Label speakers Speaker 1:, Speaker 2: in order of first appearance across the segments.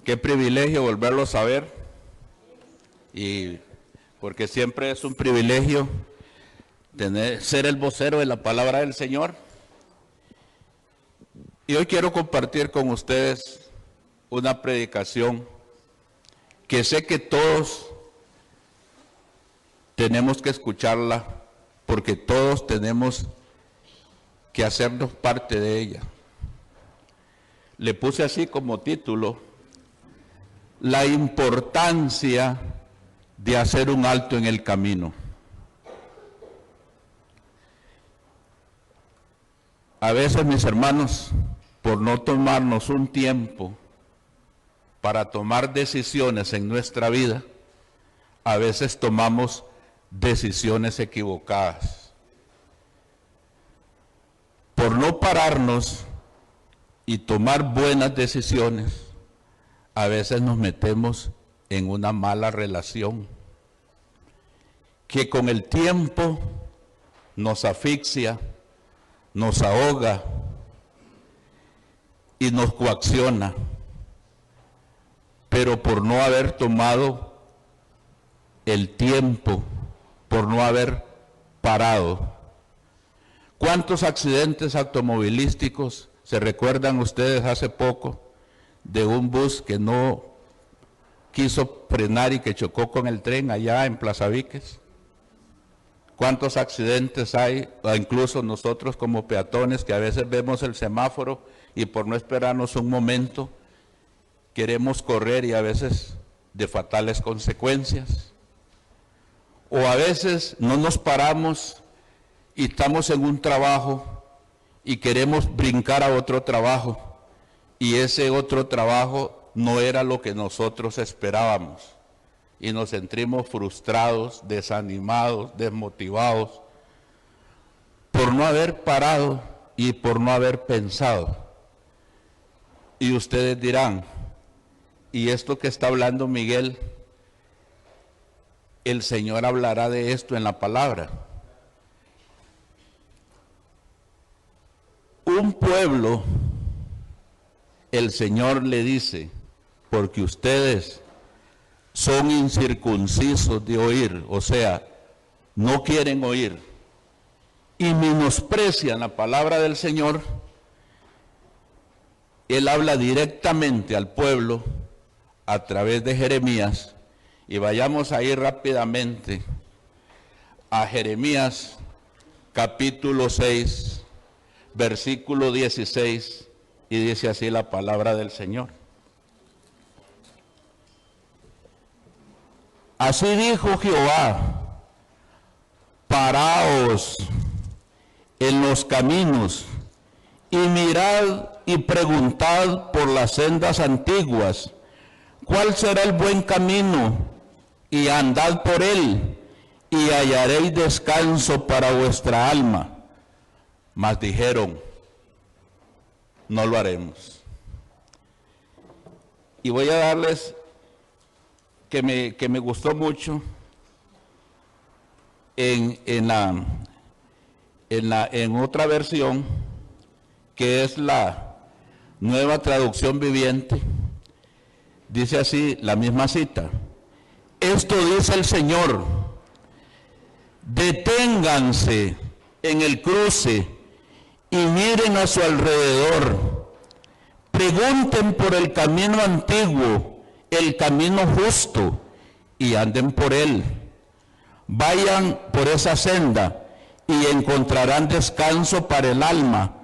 Speaker 1: Qué privilegio volverlos a ver, y porque siempre es un privilegio ser el vocero de la palabra del Señor. Y hoy quiero compartir con ustedes una predicación que sé que todos tenemos que escucharla, porque todos tenemos que hacernos parte de ella. Le puse así como título: la importancia de hacer un alto en el camino. A veces, mis hermanos, por no tomarnos un tiempo para tomar decisiones en nuestra vida, a veces tomamos decisiones equivocadas. Por no pararnos y tomar buenas decisiones, a veces nos metemos en una mala relación que con el tiempo nos asfixia, nos ahoga y nos coacciona, pero por no haber tomado el tiempo, por no haber parado. ¿Cuántos accidentes automovilísticos se recuerdan ustedes hace poco de un bus que no quiso frenar y que chocó con el tren allá en Plaza Víquez? ¿Cuántos accidentes hay? O incluso nosotros como peatones, que a veces vemos el semáforo y por no esperarnos un momento queremos correr, y a veces de fatales consecuencias. O a veces no nos paramos y estamos en un trabajo y queremos brincar a otro trabajo, y ese otro trabajo no era lo que nosotros esperábamos, y nos sentimos frustrados, desanimados, desmotivados, por no haber parado y por no haber pensado. Y ustedes dirán, ¿y esto que está hablando Miguel? El Señor hablará de esto en la palabra. Un pueblo, el Señor le dice, porque ustedes son incircuncisos de oír, o sea, no quieren oír, y menosprecian la palabra del Señor. Él habla directamente al pueblo a través de Jeremías, y vayamos a ir rápidamente a Jeremías capítulo 6, versículo 16, y dice así la palabra del Señor. Así dijo Jehová: paraos en los caminos y mirad y preguntad por las sendas antiguas, cuál será el buen camino, y andad por él, y hallaréis descanso para vuestra alma. Mas dijeron, no lo haremos. Y voy a darles que me gustó mucho en otra versión, que es la Nueva Traducción Viviente. Dice así la misma cita: esto dice el Señor, deténganse en el cruce y miren a su alrededor, pregunten por el camino antiguo, el camino justo, y anden por él. Vayan por esa senda y encontrarán descanso para el alma.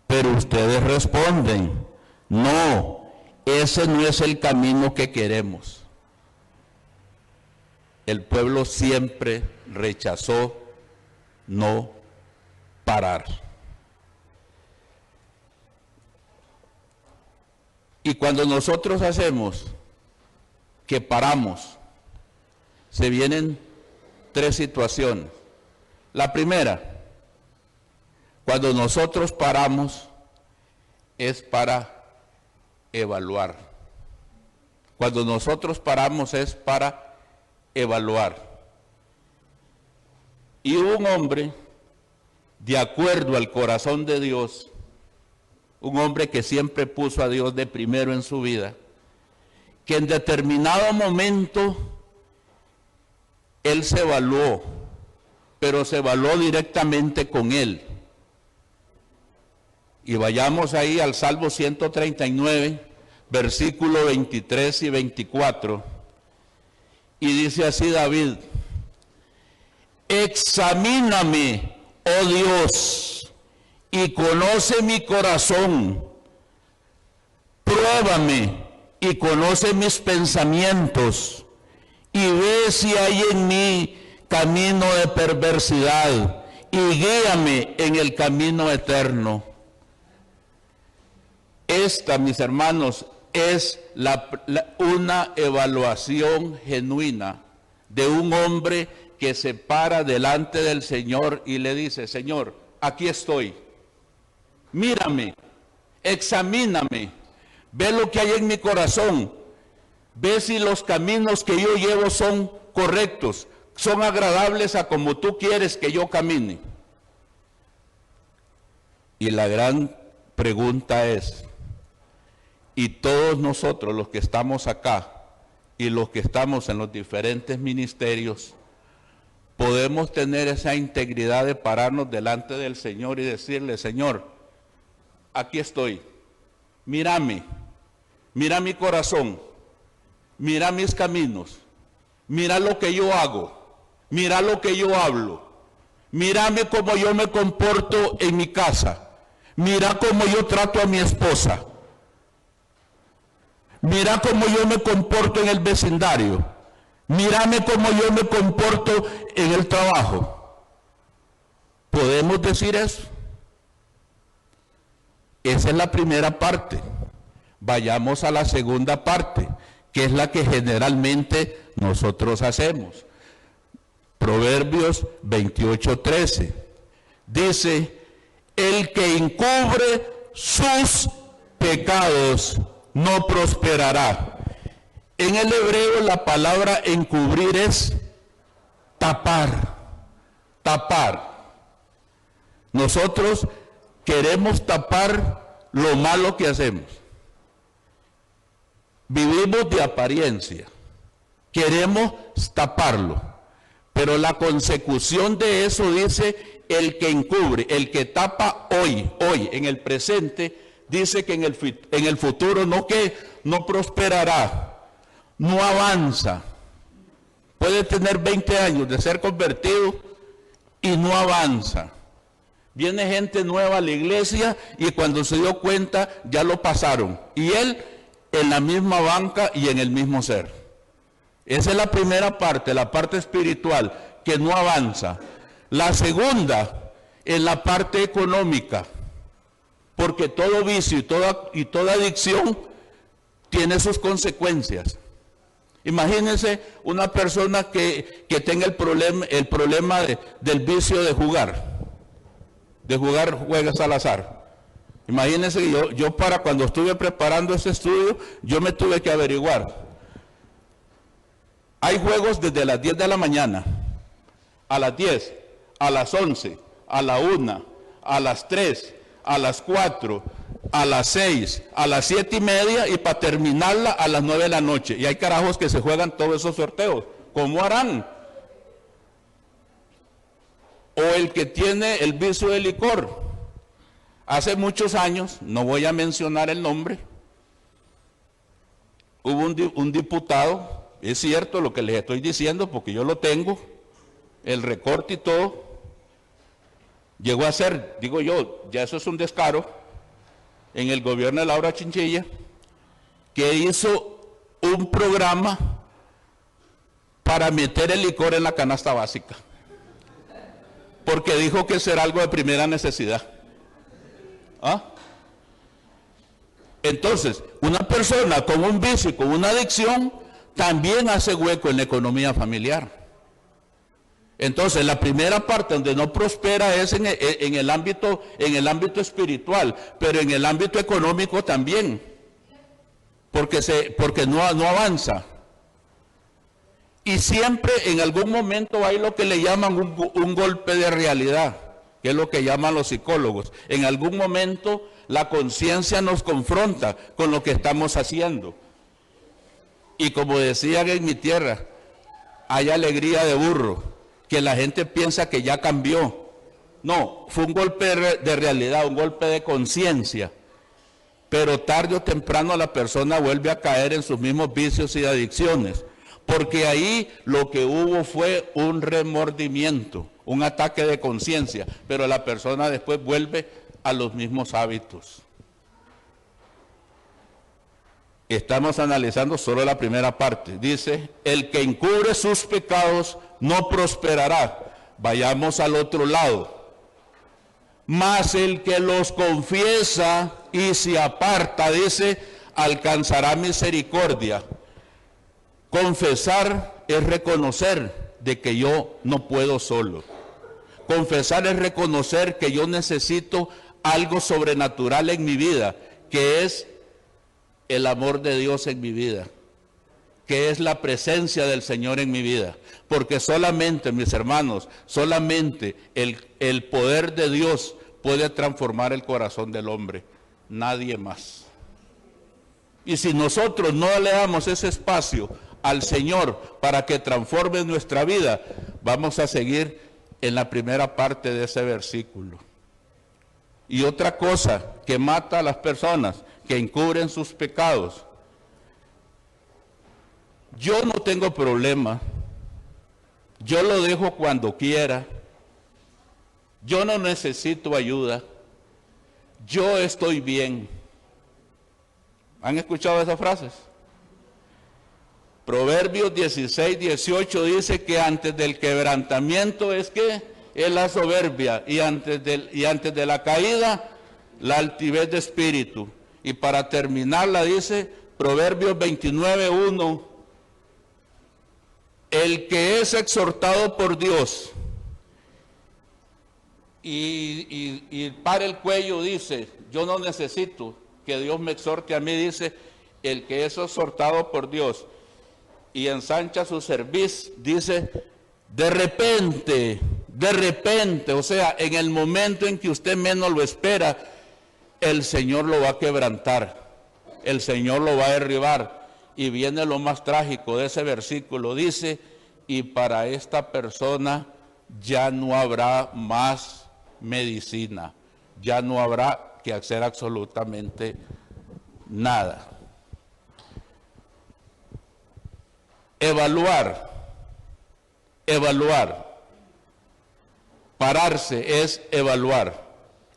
Speaker 1: Pero ustedes responden, no, ese no es el camino que queremos. El pueblo siempre rechazó no parar. Y cuando nosotros hacemos que paramos, se vienen tres situaciones. La primera, cuando nosotros paramos, es para evaluar. Cuando nosotros paramos es para evaluar. Y un hombre, de acuerdo al corazón de Dios, un hombre que siempre puso a Dios de primero en su vida, que en determinado momento él se evaluó, pero se evaluó directamente con él. Y vayamos ahí al Salmo 139, versículo 23 y 24. Y dice así David: examíname, oh Dios, y conoce mi corazón. Pruébame y conoce mis pensamientos, y ve si hay en mí camino de perversidad, y guíame en el camino eterno. Esta, mis hermanos, es una evaluación genuina de un hombre que se para delante del Señor y le dice: Señor, aquí estoy, mírame, examíname, ve lo que hay en mi corazón, ve si los caminos que yo llevo son correctos, son agradables a como tú quieres que yo camine. Y la gran pregunta es, y todos nosotros los que estamos acá y los que estamos en los diferentes ministerios, podemos tener esa integridad de pararnos delante del Señor y decirle: Señor, aquí estoy, mírame, mira mi corazón, mira mis caminos, mira lo que yo hago, mira lo que yo hablo, mírame cómo yo me comporto en mi casa, mira cómo yo trato a mi esposa, mira cómo yo me comporto en el vecindario, mírame cómo yo me comporto en el trabajo. ¿Podemos decir eso? Esa es la primera parte. Vayamos a la segunda parte, que es la que generalmente nosotros hacemos. Proverbios 28:13 dice: el que encubre sus pecados no prosperará. En el hebreo la palabra encubrir es tapar, tapar. Nosotros queremos tapar lo malo que hacemos. Vivimos de apariencia, queremos taparlo, pero la consecución de eso dice: el que encubre, el que tapa hoy, en el presente, dice que en el futuro no prosperará, no avanza. Puede tener 20 años de ser convertido y no avanza. Viene gente nueva a la iglesia y cuando se dio cuenta ya lo pasaron. Y él en la misma banca y en el mismo ser. Esa es la primera parte, la parte espiritual, que no avanza. La segunda, en la parte económica, porque todo vicio y toda adicción tiene sus consecuencias. Imagínense una persona que tenga el problema del vicio de jugar juegos al azar. Imagínense que yo para cuando estuve preparando este estudio, yo me tuve que averiguar. Hay juegos desde las 10 de la mañana, a las 10, a las 11, a la 1, a las 3, a las 4, a las 6, a las 7 y media y para terminarla a las 9 de la noche. Y hay carajos que se juegan todos esos sorteos. ¿Cómo harán? O el que tiene el vicio de licor. Hace muchos años, no voy a mencionar el nombre, hubo un diputado, es cierto lo que les estoy diciendo porque yo lo tengo, el recorte y todo, llegó a ser, digo yo, ya eso es un descaro, en el gobierno de Laura Chinchilla, que hizo un programa para meter el licor en la canasta básica, porque dijo que eso era algo de primera necesidad. ¿Ah? Entonces, una persona con un vicio y con una adicción también hace hueco en la economía familiar. Entonces, la primera parte donde no prospera es en el ámbito espiritual, pero en el ámbito económico también, porque no avanza. Y siempre en algún momento hay lo que le llaman un golpe de realidad, que es lo que llaman los psicólogos. En algún momento la conciencia nos confronta con lo que estamos haciendo. Y como decían en mi tierra, hay alegría de burro, que la gente piensa que ya cambió. No, fue un golpe de realidad, un golpe de conciencia. Pero tarde o temprano la persona vuelve a caer en sus mismos vicios y adicciones. Porque ahí lo que hubo fue un remordimiento, un ataque de conciencia. Pero la persona después vuelve a los mismos hábitos. Estamos analizando solo la primera parte. Dice, el que encubre sus pecados no prosperará. Vayamos al otro lado. Mas el que los confiesa y se aparta, dice, alcanzará misericordia. Confesar es reconocer de que yo no puedo solo. Confesar es reconocer que yo necesito algo sobrenatural en mi vida, que es el amor de Dios en mi vida, que es la presencia del Señor en mi vida. Porque solamente, mis hermanos, solamente el poder de Dios puede transformar el corazón del hombre, nadie más. Y si nosotros no le damos ese espacio al Señor para que transforme nuestra vida, vamos a seguir en la primera parte de ese versículo. Y otra cosa que mata a las personas que encubren sus pecados. Yo no tengo problema, yo lo dejo cuando quiera, yo no necesito ayuda, yo estoy bien. ¿Han escuchado esas frases? Proverbios 16, 18 dice que antes del quebrantamiento es la soberbia, y antes de la caída, la altivez de espíritu. Y para terminarla dice Proverbios 29, 1, el que es exhortado por Dios y para el cuello dice, yo no necesito que Dios me exhorte a mí, dice, el que es exhortado por Dios y ensancha su cerviz, dice, de repente, o sea, en el momento en que usted menos lo espera, el Señor lo va a quebrantar, el Señor lo va a derribar. Y viene lo más trágico de ese versículo, dice, y para esta persona ya no habrá más medicina, ya no habrá que hacer absolutamente nada. Evaluar, pararse es evaluar.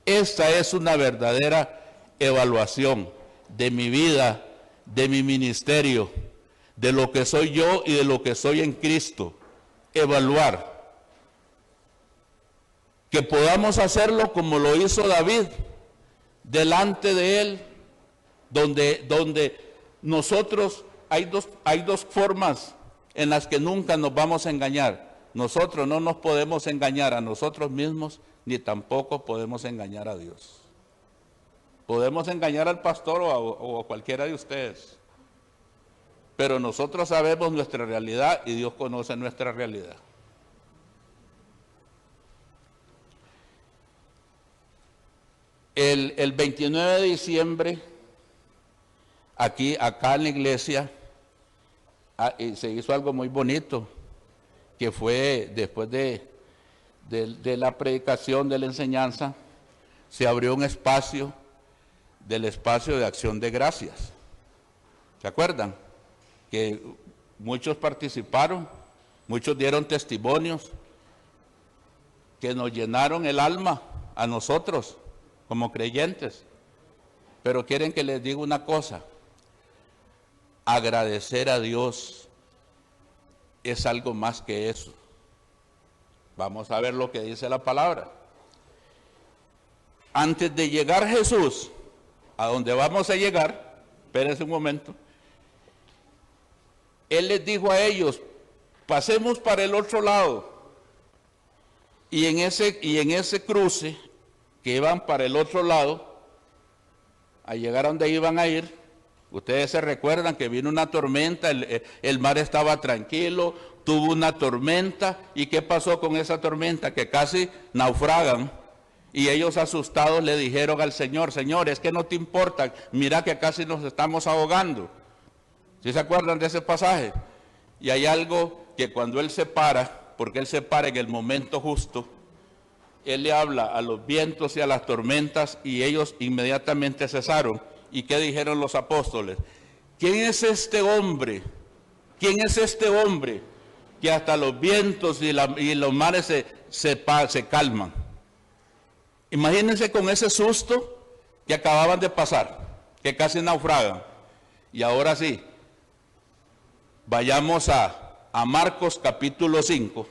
Speaker 1: Esta es una verdadera evaluación de mi vida, de mi ministerio, de lo que soy yo y de lo que soy en Cristo. Evaluar. Que podamos hacerlo como lo hizo David, delante de él, donde nosotros, hay dos formas en las que nunca nos vamos a engañar. Nosotros no nos podemos engañar a nosotros mismos, ni tampoco podemos engañar a Dios. Podemos engañar al pastor o a cualquiera de ustedes, pero nosotros sabemos nuestra realidad y Dios conoce nuestra realidad. El 29 de diciembre, acá en la iglesia, se hizo algo muy bonito, que fue después de la predicación, de la enseñanza, se abrió un espacio, del espacio de acción de gracias. ¿Se acuerdan? Que muchos participaron, muchos dieron testimonios, que nos llenaron el alma a nosotros como creyentes. Pero quieren que les diga una cosa, agradecer a Dios es algo más que eso. Vamos a ver lo que dice la palabra. Antes de llegar Jesús, a donde vamos a llegar, espérense un momento, Él les dijo a ellos, pasemos para el otro lado. Y en ese cruce, que iban para el otro lado, a llegar a donde iban a ir, ustedes se recuerdan que vino una tormenta, el mar estaba tranquilo, tuvo una tormenta, ¿y qué pasó con esa tormenta? Que casi naufragan, y ellos asustados le dijeron al Señor, Señor, es que no te importa, mira que casi nos estamos ahogando. ¿Sí se acuerdan de ese pasaje? Y hay algo que cuando Él se para, porque Él se para en el momento justo, Él le habla a los vientos y a las tormentas y ellos inmediatamente cesaron. ¿Y qué dijeron los apóstoles? ¿Quién es este hombre? ¿Quién es este hombre que hasta los vientos y los mares se calman? Imagínense con ese susto que acababan de pasar, que casi naufragan. Y ahora sí, vayamos a Marcos capítulo 5,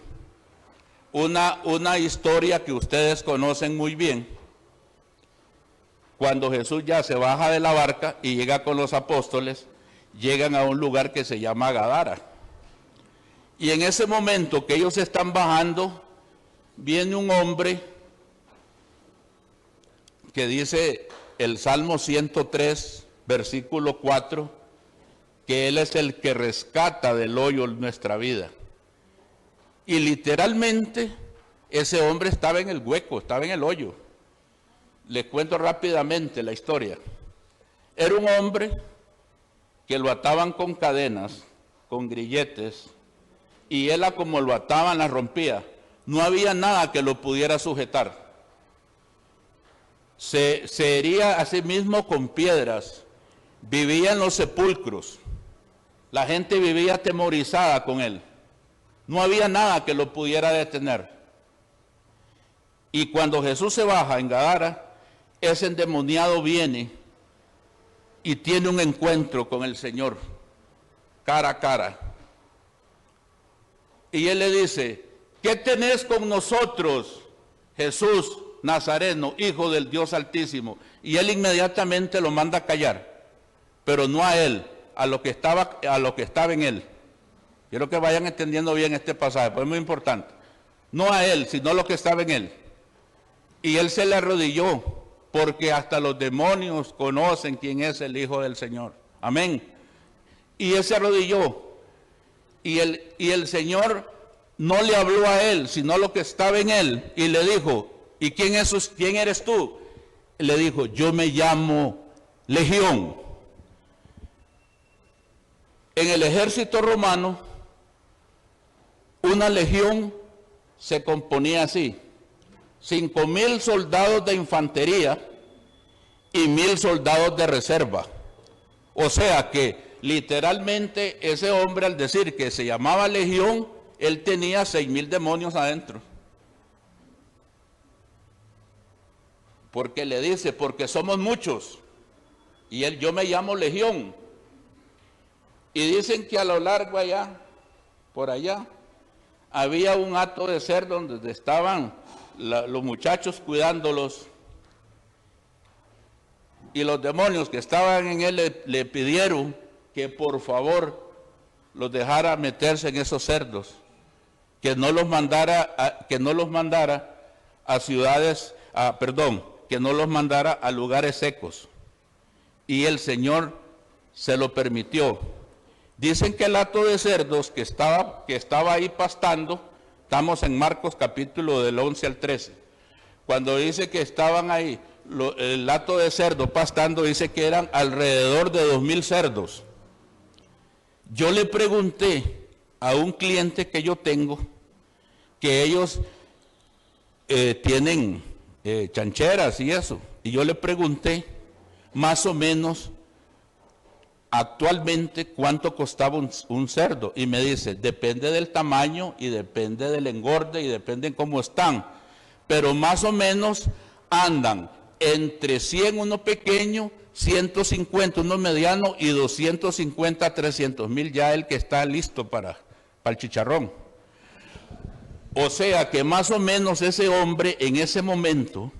Speaker 1: una historia que ustedes conocen muy bien, cuando Jesús ya se baja de la barca y llega con los apóstoles, llegan a un lugar que se llama Gadara. Y en ese momento que ellos están bajando, viene un hombre que dice el Salmo 103, versículo 4, que Él es el que rescata del hoyo nuestra vida. Y literalmente ese hombre estaba en el hueco, estaba en el hoyo. Les cuento rápidamente la historia. Era un hombre que lo ataban con cadenas, con grilletes, y él como lo ataban la rompía. No había nada que lo pudiera sujetar. Se hería a sí mismo con piedras, vivía en los sepulcros. La gente vivía atemorizada con él. No había nada que lo pudiera detener. Y cuando Jesús se baja en Gadara, ese endemoniado viene y tiene un encuentro con el Señor, cara a cara. Y Él le dice, ¿qué tenés con nosotros, Jesús Nazareno, Hijo del Dios Altísimo? Y Él inmediatamente lo manda a callar, pero no a Él, a lo que estaba en Él. Quiero que vayan entendiendo bien este pasaje, pues es muy importante. No a Él, sino a lo que estaba en Él. Y Él se le arrodilló, porque hasta los demonios conocen quién es el Hijo del Señor. Amén. Y Él se arrodilló. Y el Señor no le habló a Él, sino a lo que estaba en Él. Y le dijo, ¿y quién eres tú? Y le dijo, yo me llamo Legión. En el ejército romano, una legión se componía así: 5,000 soldados de infantería y 1,000 soldados de reserva. O sea que literalmente ese hombre, al decir que se llamaba legión, él tenía 6,000 demonios adentro. Porque le dice, porque somos muchos. Y él, yo me llamo Legión. Y dicen que a lo largo allá, por allá, había un hato de cerdo donde estaban los muchachos cuidándolos. Y los demonios que estaban en él le pidieron que por favor los dejara meterse en esos cerdos, que no los mandara a ciudades, que no los mandara a lugares secos. Y el Señor se lo permitió. Dicen que el hato de cerdos que estaba ahí pastando, estamos en Marcos capítulo del 11 al 13, cuando dice que estaban ahí, el hato de cerdo pastando, dice que eran alrededor de 2,000 cerdos. Yo le pregunté a un cliente que yo tengo, que ellos tienen chancheras y eso, y yo le pregunté más o menos actualmente cuánto costaba un cerdo, y me dice, depende del tamaño y depende del engorde y depende de cómo están, pero más o menos andan entre 100 uno pequeño, 150 uno mediano y 250 a 300,000 ya el que está listo para el chicharrón. O sea que más o menos ese hombre en ese momento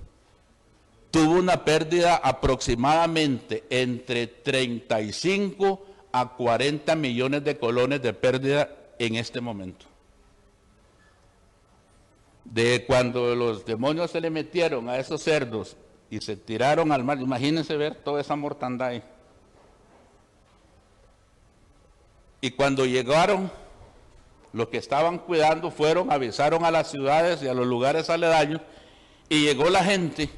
Speaker 1: tuvo una pérdida aproximadamente entre 35 a 40 millones de colones de pérdida en este momento. De cuando los demonios se le metieron a esos cerdos y se tiraron al mar, imagínense ver toda esa mortandad ahí. Y cuando llegaron, los que estaban cuidando avisaron a las ciudades y a los lugares aledaños, y llegó la gente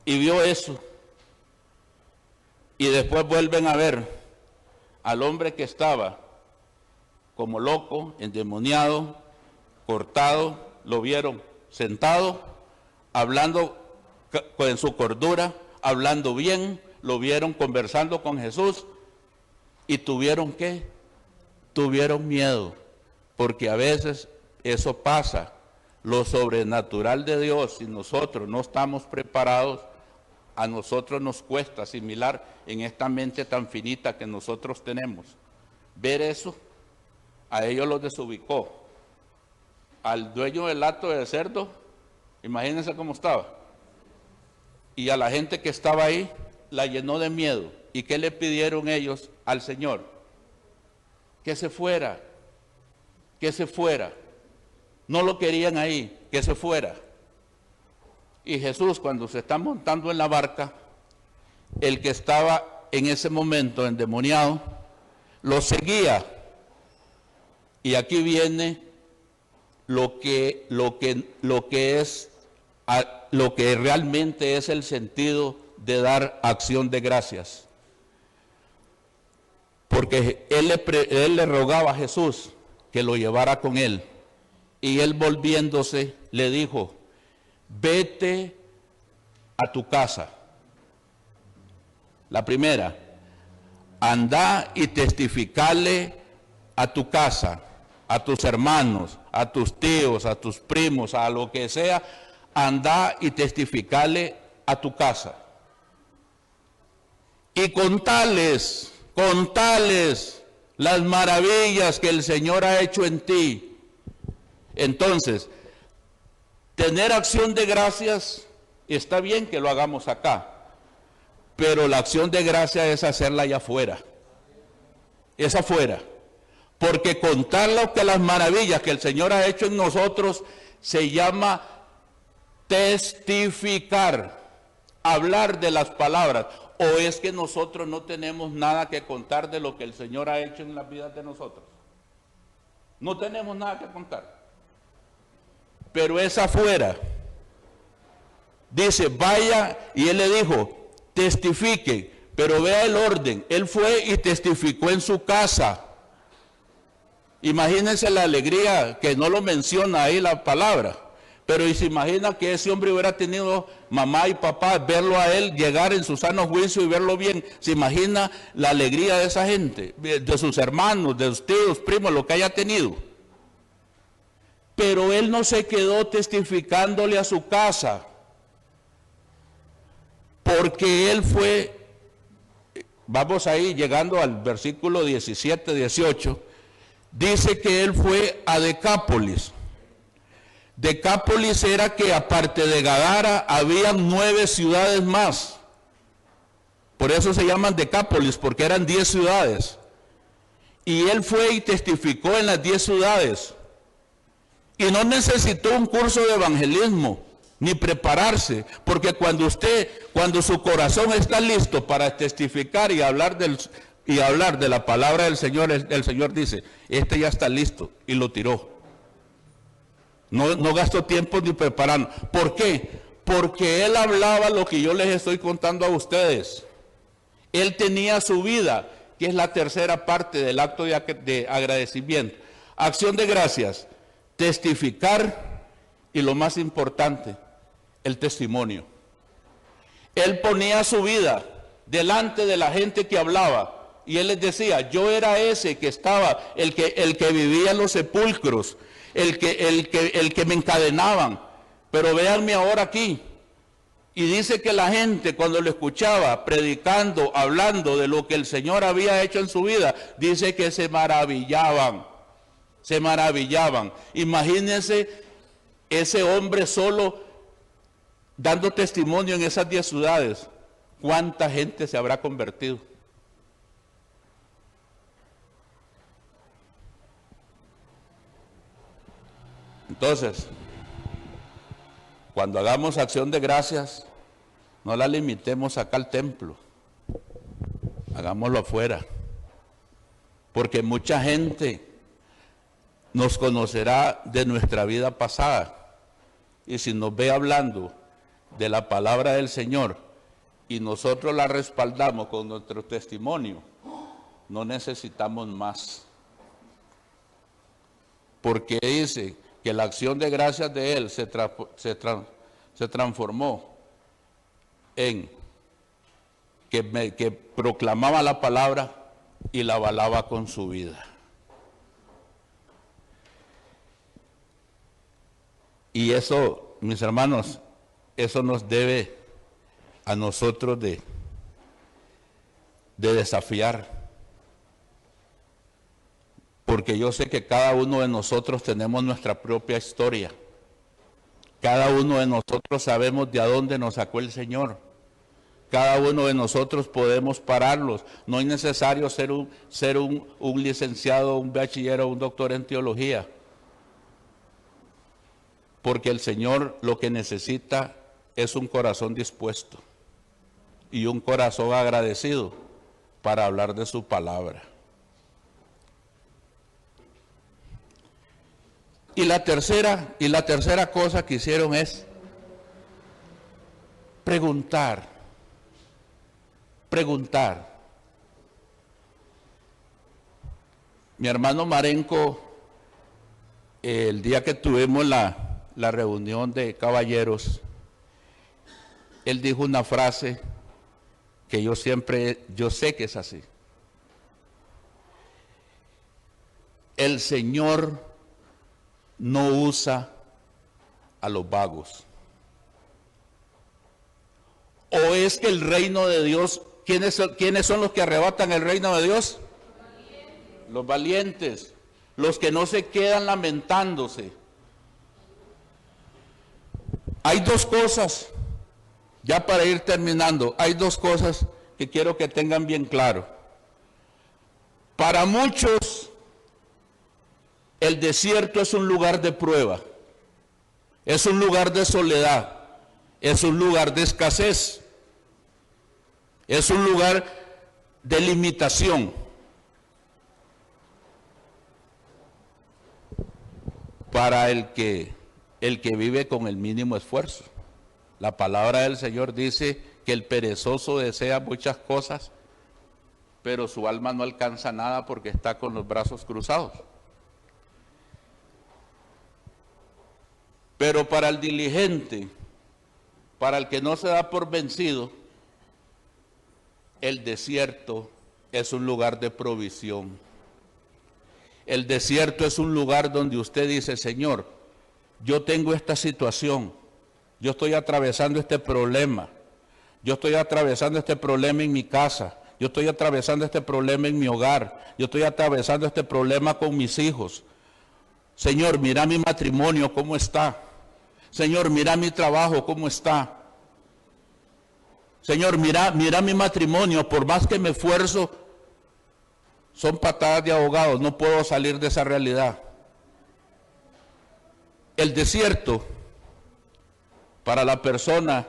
Speaker 1: y vio eso. Y después vuelven a ver al hombre que estaba como loco, endemoniado, cortado, lo vieron sentado, hablando en su cordura, hablando bien, lo vieron conversando con Jesús y tuvieron ¿qué? Tuvieron miedo, porque a veces eso pasa, lo sobrenatural de Dios, si nosotros no estamos preparados, a nosotros nos cuesta asimilar en esta mente tan finita que nosotros tenemos. Ver eso, a ellos los desubicó. Al dueño del hato de cerdo, imagínense cómo estaba. Y a la gente que estaba ahí, la llenó de miedo. ¿Y qué le pidieron ellos al Señor? Que se fuera, que se fuera. No lo querían ahí, que se fuera. Y Jesús, cuando se está montando en la barca, el que estaba en ese momento endemoniado, lo seguía. Y aquí viene lo que realmente es el sentido de dar acción de gracias. Porque él le rogaba a Jesús que lo llevara con él. Y él volviéndose le dijo, vete a tu casa. La primera, anda y testificale a tu casa, a tus hermanos, a tus tíos, a tus primos, a lo que sea, anda y testificale a tu casa. Y contales las maravillas que el Señor ha hecho en ti. Entonces, tener acción de gracias, está bien que lo hagamos acá, pero la acción de gracias es hacerla allá afuera. Es afuera. Porque contar las maravillas que el Señor ha hecho en nosotros se llama testificar, hablar de las palabras. ¿O es que nosotros no tenemos nada que contar de lo que el Señor ha hecho en las vidas de nosotros? No tenemos nada que contar. Pero es afuera. Dice, vaya, y él le dijo, testifique, pero vea el orden. Él fue y testificó en su casa. Imagínense la alegría, que no lo menciona ahí la palabra, pero y se imagina que ese hombre hubiera tenido mamá y papá, verlo a él llegar en su sano juicio y verlo bien. Se imagina la alegría de esa gente, de sus hermanos, de sus tíos, primos, lo que haya tenido. Pero él no se quedó testificándole a su casa, porque él fue, vamos ahí llegando al versículo 17, 18, dice que él fue a Decápolis. Decápolis era que aparte de Gadara habían 9 ciudades más. Por eso se llaman Decápolis, porque eran 10 ciudades. Y él fue y testificó en las 10 ciudades. Y no necesitó un curso de evangelismo, ni prepararse, porque cuando su corazón está listo para testificar y hablar de la palabra del Señor, el Señor dice, este ya está listo, y lo tiró. No gastó tiempo ni preparando. ¿Por qué? Porque él hablaba lo que yo les estoy contando a ustedes. Él tenía su vida, que es la tercera parte del acto de agradecimiento. Acción de gracias, testificar y lo más importante, el testimonio. Él ponía su vida delante de la gente que hablaba y él les decía, yo era ese que estaba, el que vivía en los sepulcros, el que me encadenaban, pero véanme ahora aquí. Y dice que la gente cuando lo escuchaba predicando, hablando de lo que el Señor había hecho en su vida, dice que se maravillaban. Se maravillaban. Imagínense ese hombre solo dando testimonio en esas 10 ciudades. ¿Cuánta gente se habrá convertido? Entonces, cuando hagamos acción de gracias, no la limitemos acá al templo, hagámoslo afuera, porque mucha gente nos conocerá de nuestra vida pasada, y si nos ve hablando de la palabra del Señor, y nosotros la respaldamos con nuestro testimonio, no necesitamos más. Porque dice que la acción de gracias de él se transformó en que proclamaba la palabra y la avalaba con su vida. Y eso, mis hermanos, eso nos debe a nosotros de desafiar. Porque yo sé que cada uno de nosotros tenemos nuestra propia historia. Cada uno de nosotros sabemos de a dónde nos sacó el Señor. Cada uno de nosotros podemos pararlos. No es necesario ser un licenciado, un bachiller o un doctor en teología. Porque el Señor lo que necesita es un corazón dispuesto y un corazón agradecido para hablar de su palabra. Y la tercera cosa que hicieron es preguntar. Mi hermano Marenco, el día que tuvimos la reunión de caballeros, él dijo una frase que yo sé que es así. El Señor no usa a los vagos. ¿O es que el reino de Dios, quiénes son los que arrebatan el reino de Dios? Los valientes, los que no se quedan lamentándose. Hay dos cosas, ya para ir terminando, hay dos cosas que quiero que tengan bien claro. Para muchos, el desierto es un lugar de prueba, es un lugar de soledad, es un lugar de escasez, es un lugar de limitación. Para el que vive con el mínimo esfuerzo. La palabra del Señor dice que el perezoso desea muchas cosas, pero su alma no alcanza nada porque está con los brazos cruzados. Pero para el diligente, para el que no se da por vencido, el desierto es un lugar de provisión. El desierto es un lugar donde usted dice, Señor, yo tengo esta situación, yo estoy atravesando este problema, yo estoy atravesando este problema en mi casa, yo estoy atravesando este problema en mi hogar, yo estoy atravesando este problema con mis hijos. Señor, mira mi matrimonio, ¿cómo está? Señor, mira mi trabajo, ¿cómo está? Señor, mira mi matrimonio, por más que me esfuerzo, son patadas de ahogados, no puedo salir de esa realidad. El desierto, para la persona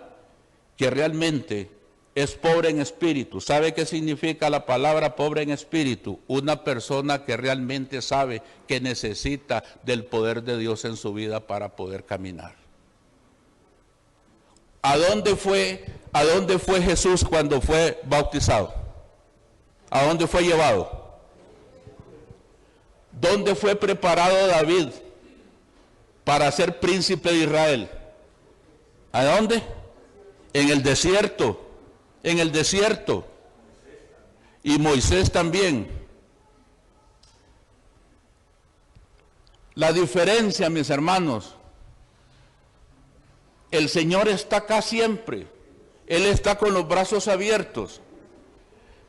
Speaker 1: que realmente es pobre en espíritu, ¿sabe qué significa la palabra pobre en espíritu? Una persona que realmente sabe que necesita del poder de Dios en su vida para poder caminar. ¿A dónde fue Jesús cuando fue bautizado? ¿A dónde fue llevado? ¿Dónde fue preparado David para ser príncipe de Israel? ¿A dónde? En el desierto. En el desierto. Y Moisés también. La diferencia, mis hermanos, el Señor está acá siempre. Él está con los brazos abiertos.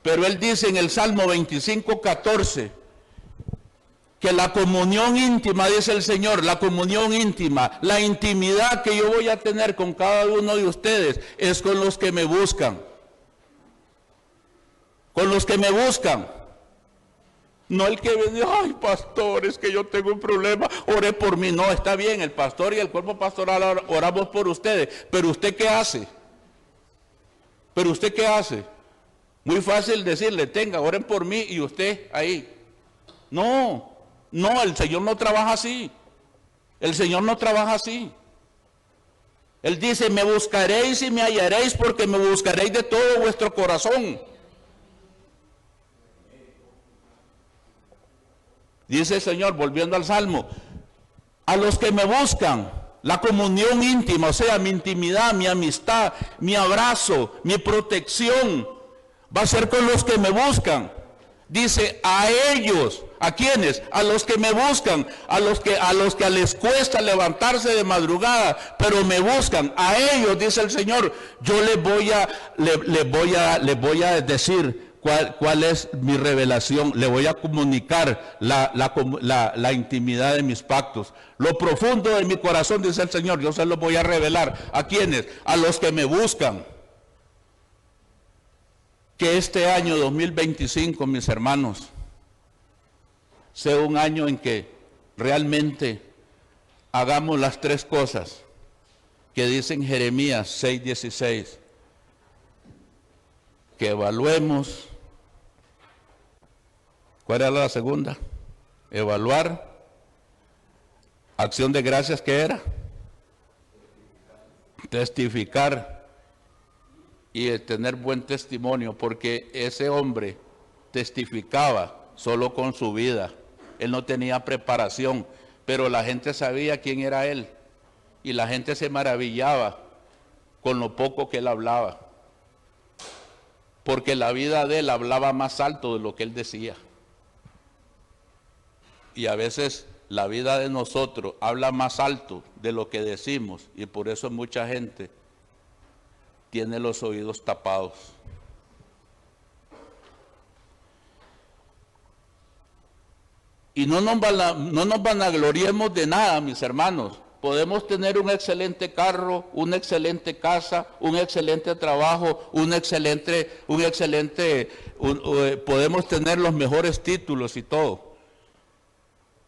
Speaker 1: Pero Él dice en el Salmo 25:14 que la comunión íntima, dice el Señor, la comunión íntima, la intimidad que yo voy a tener con cada uno de ustedes es con los que me buscan. Con los que me buscan. No el que viene, ay pastor, es que yo tengo un problema, ore por mí. No, está bien, el pastor y el cuerpo pastoral oramos por ustedes, pero ¿usted qué hace? ¿Pero usted qué hace? Muy fácil decirle, oren por mí y usted ahí. No, el Señor no trabaja así. El Señor no trabaja así. Él dice, me buscaréis y me hallaréis porque me buscaréis de todo vuestro corazón. Dice el Señor, volviendo al Salmo, a los que me buscan, la comunión íntima, o sea, mi intimidad, mi amistad, mi abrazo, mi protección, va a ser con los que me buscan. Dice, a ellos, ¿a quiénes? A los que me buscan, a los que les cuesta levantarse de madrugada, pero me buscan. A ellos, dice el Señor, yo les voy a decir cuál es mi revelación. Le voy a comunicar la intimidad de mis pactos. Lo profundo de mi corazón, dice el Señor, yo se los voy a revelar. ¿A quiénes? A los que me buscan. Que este año 2025, mis hermanos, sea un año en que realmente hagamos las tres cosas que dice en Jeremías 6:16, que evaluemos. ¿Cuál era la segunda? Evaluar. Acción de gracias, ¿qué era? Testificar. Y tener buen testimonio, porque ese hombre testificaba solo con su vida. Él no tenía preparación, pero la gente sabía quién era él, y la gente se maravillaba con lo poco que él hablaba, porque la vida de él hablaba más alto de lo que él decía. Y a veces la vida de nosotros habla más alto de lo que decimos, y por eso mucha gente tiene los oídos tapados. Y no nos vanagloriemos de nada, mis hermanos. Podemos tener un excelente carro, una excelente casa, un excelente trabajo, podemos tener los mejores títulos y todo.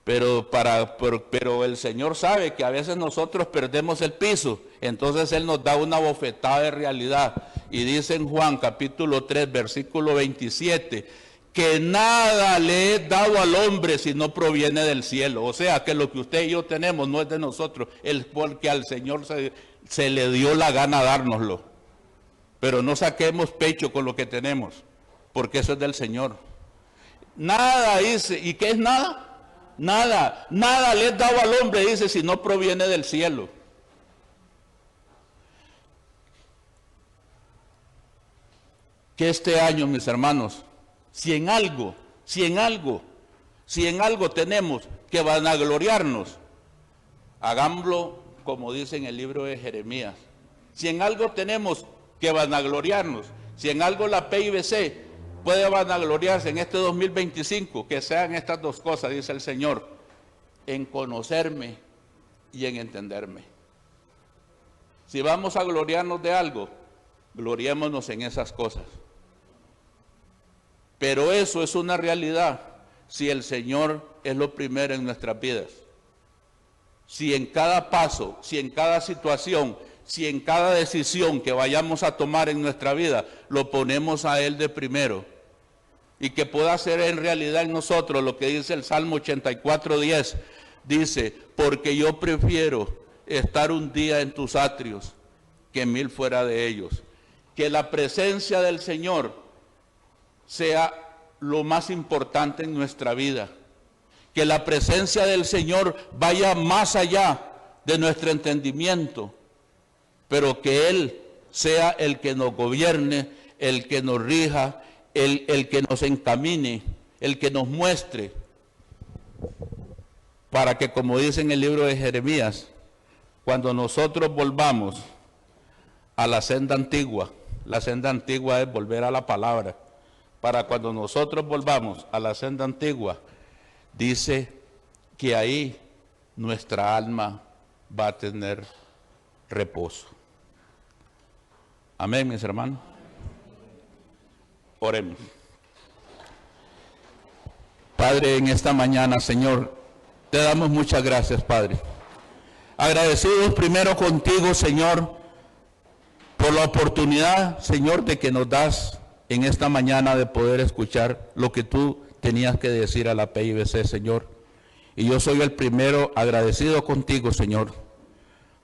Speaker 1: Pero el Señor sabe que a veces nosotros perdemos el piso, entonces Él nos da una bofetada de realidad. Y dice en Juan capítulo 3, versículo 27, que nada le he dado al hombre si no proviene del cielo. O sea, que lo que usted y yo tenemos no es de nosotros, es porque al Señor se le dio la gana dárnoslo. Pero no saquemos pecho con lo que tenemos, porque eso es del Señor. Nada dice, ¿y qué es nada? Nada le he dado al hombre, dice, si no proviene del cielo. Que este año, mis hermanos, si en algo tenemos que vanagloriarnos, hagámoslo como dice en el libro de Jeremías. Si en algo tenemos que vanagloriarnos, si en algo la PIBC puede vanagloriarse en este 2025, que sean estas dos cosas, dice el Señor, en conocerme y en entenderme. Si vamos a gloriarnos de algo, gloriémonos en esas cosas. Pero eso es una realidad si el Señor es lo primero en nuestras vidas. Si en cada paso, si en cada situación, si en cada decisión que vayamos a tomar en nuestra vida, lo ponemos a Él de primero. Y que pueda ser en realidad en nosotros lo que dice el Salmo 84:10. Dice, porque yo prefiero estar un día en tus atrios que 1000 fuera de ellos. Que la presencia del Señor sea lo más importante en nuestra vida. Que la presencia del Señor vaya más allá de nuestro entendimiento, pero que Él sea el que nos gobierne, el que nos rija, el que nos encamine, el que nos muestre, para que, como dice en el libro de Jeremías, cuando nosotros volvamos a la senda antigua es volver a la palabra, para cuando nosotros volvamos a la senda antigua, dice que ahí nuestra alma va a tener reposo. Amén, mis hermanos. Oremos. Padre, en esta mañana, Señor, te damos muchas gracias, Padre. Agradecidos primero contigo, Señor, por la oportunidad, Señor, de que nos das en esta mañana de poder escuchar lo que tú tenías que decir a la PIBC, Señor. Y yo soy el primero agradecido contigo, Señor,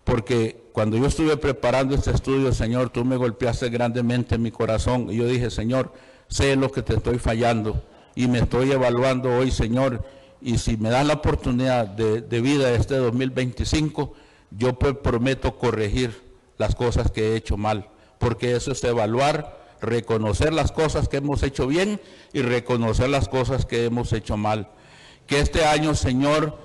Speaker 1: porque cuando yo estuve preparando este estudio, Señor, tú me golpeaste grandemente en mi corazón. Y yo dije, Señor, sé lo que te estoy fallando y me estoy evaluando hoy, Señor, y si me dan la oportunidad de vida este 2025, yo pues prometo corregir las cosas que he hecho mal, porque eso es evaluar, reconocer las cosas que hemos hecho bien y reconocer las cosas que hemos hecho mal. Que este año, Señor,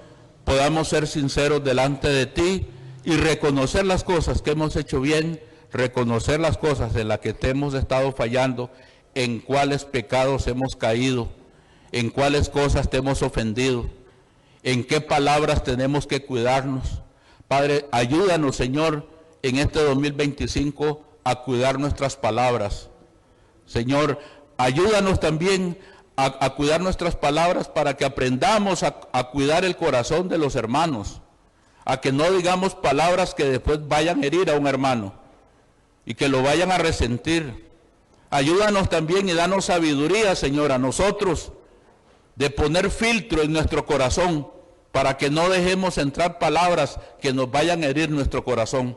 Speaker 1: podamos ser sinceros delante de ti y reconocer las cosas que hemos hecho bien, reconocer las cosas en las que te hemos estado fallando, en cuáles pecados hemos caído, en cuáles cosas te hemos ofendido, en qué palabras tenemos que cuidarnos. Padre, ayúdanos, Señor, en este 2025 a cuidar nuestras palabras. Señor, ayúdanos también a cuidar nuestras palabras para que aprendamos a cuidar el corazón de los hermanos, a que no digamos palabras que después vayan a herir a un hermano y que lo vayan a resentir. Ayúdanos también y danos sabiduría, Señor, a nosotros, de poner filtro en nuestro corazón para que no dejemos entrar palabras que nos vayan a herir nuestro corazón.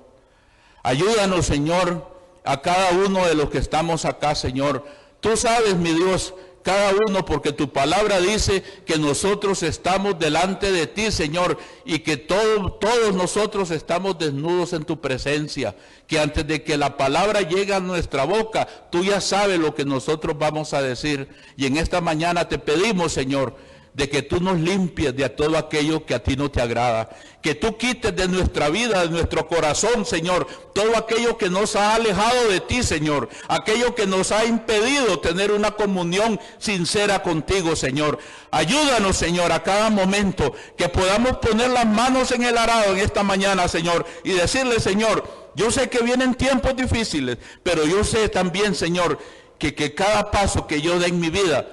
Speaker 1: Ayúdanos, Señor, a cada uno de los que estamos acá, Señor. Tú sabes, mi Dios, cada uno, porque tu palabra dice que nosotros estamos delante de ti, Señor, y que todos nosotros estamos desnudos en tu presencia, que antes de que la palabra llegue a nuestra boca, tú ya sabes lo que nosotros vamos a decir. Y en esta mañana te pedimos, Señor, de que tú nos limpies de todo aquello que a ti no te agrada, que tú quites de nuestra vida, de nuestro corazón, Señor, todo aquello que nos ha alejado de ti, Señor, aquello que nos ha impedido tener una comunión sincera contigo, Señor. Ayúdanos, Señor, a cada momento que podamos poner las manos en el arado en esta mañana, Señor, y decirle, Señor, yo sé que vienen tiempos difíciles, pero yo sé también, Señor, que cada paso que yo dé en mi vida,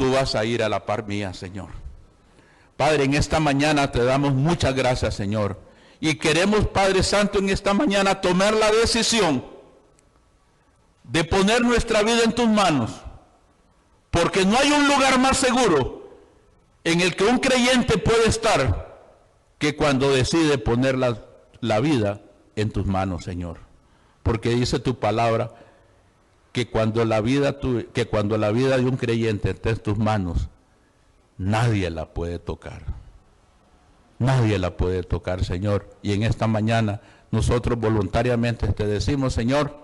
Speaker 1: tú vas a ir a la par mía, Señor. Padre, en esta mañana te damos muchas gracias, Señor. Y queremos, Padre Santo, en esta mañana tomar la decisión de poner nuestra vida en tus manos. Porque no hay un lugar más seguro en el que un creyente puede estar que cuando decide poner la vida en tus manos, Señor. Porque dice tu palabra que cuando la vida de un creyente esté en tus manos, nadie la puede tocar. Nadie la puede tocar, Señor. Y en esta mañana nosotros voluntariamente te decimos, Señor,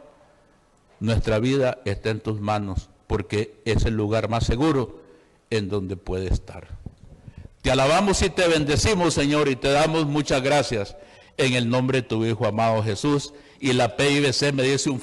Speaker 1: nuestra vida está en tus manos, porque es el lugar más seguro en donde puede estar. Te alabamos y te bendecimos, Señor, y te damos muchas gracias en el nombre de tu Hijo amado Jesús. Y la PIBC me dice un